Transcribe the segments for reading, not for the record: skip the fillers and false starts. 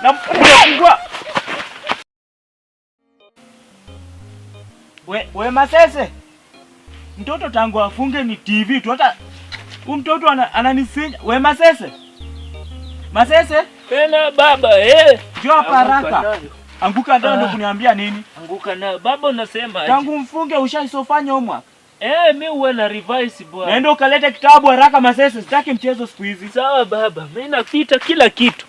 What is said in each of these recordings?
Na fungua. We Masese. Mtoto tangu afunge ni TV tu, hata mtoto ananifinya. We Masese. Masese? Tena baba, njoo hapa haraka. Anguka ndani ndo kuniambia nini? Anguka na baba unasema aje? Tangu mfunge ushaisofanya homework. Mimi huwa na revise bwana. Nenda ukalete kitabu haraka Masese, sitaki mchezo siku hizi. Sawa baba, mimi napita kila kitu.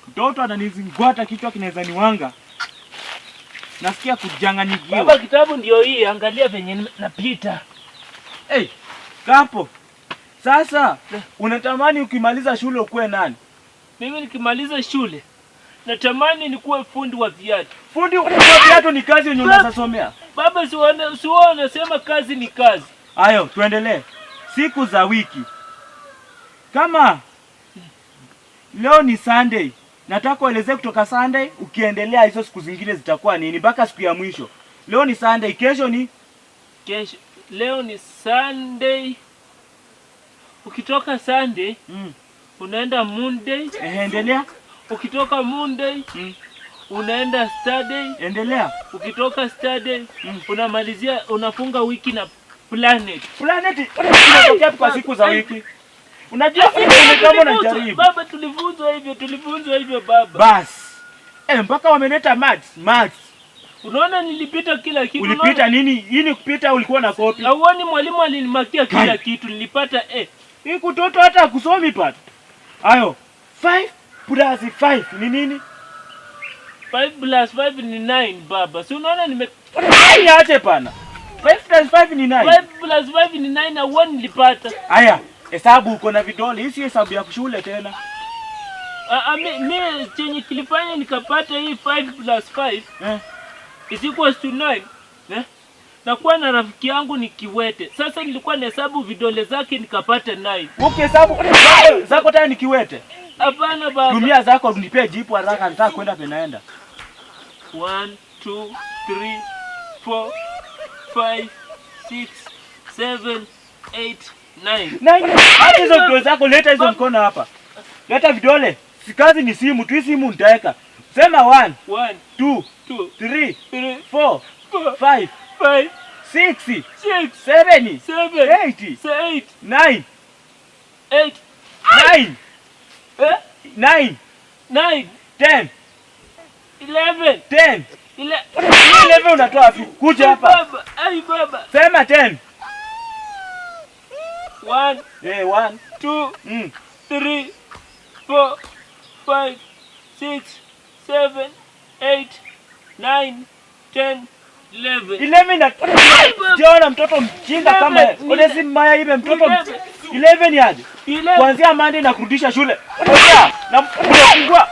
Mtoto ananizingwata kichwa kinaweza niwanga. Nasikia kujanganyikiwa. Baba kitabu ndio hii, angalia venye napita. Kapo. Sasa unatamani ukimaliza shule ukue nani? Mimi nikimaliza shule natamani nikuwe fundi wa viatu. Fundi wa viatu ni kazi yenye unasomea. Baba siwao wanasema kazi ni kazi. Hayo, tuendelee. Siku za wiki. Kama leo ni Sunday, nataka uelezee kutoka Sunday ukiendelea hizo siku zingine zitakuwa nini mpaka siku ya mwisho. Leo ni Sunday, kesho ni leo ni Sunday. Ukitoka Sunday, unaenda Monday. Endelea. Ukitoka Monday, unaenda Saturday. Endelea. Ukitoka Saturday, unamalizia unafunga wiki na Planet. Planet unatokea kwa siku za wiki. Unajua kama unajaribu. Baba tulivunzwa hivyo baba. Bas. Mpaka wameneta maths. Unaona nilipita kila kitu. Ulipita nini? Hii ni kupita ulikuwa na copy. Na uone mwalimu alinimakia kila kitu, nilipata Hii kutoto hata kusomi pat. Hayo. 5 plus 5 ni nini? 5 plus 5 ni 9 baba. Si unaona ache pana. 5 plus 5 ni 9. 5 plus 5 ni 9 na 1 nilipata. Haya, hesabu uko na vidole. Hii si hesabu ya shule tena. Mimi chenye kilifanya nikapata hii 5 plus 5 is equals to 9. Nakuwa na rafiki yangu ni kiwete. Sasa nilikuwa nahesabu vidole zake nikapata 9. Ukihesabu zako tena ni kiwete? Hapana baba. Dumia zako nipe jipu haraka, nataka kwenda penaenda. 1 2 3 4 5 6 7 8 9. Hata hizo vidole zako leta hizo mkono hapa. Leta vidole. Si kazi ni simu, tu simu nitaweka. Sema 1 2 3 4 5 6 7 8 9 10 11 11 unatoa wapi? Kuja hapa. Baba, baba. Sema 10. 1 1 2 3 4 5 6 7 8 9 10 11 na jiona mtoto mjinga kama Onesimo ibe mtoto 11 hadi kuanzia Monday na kurudisha shule. Na fungua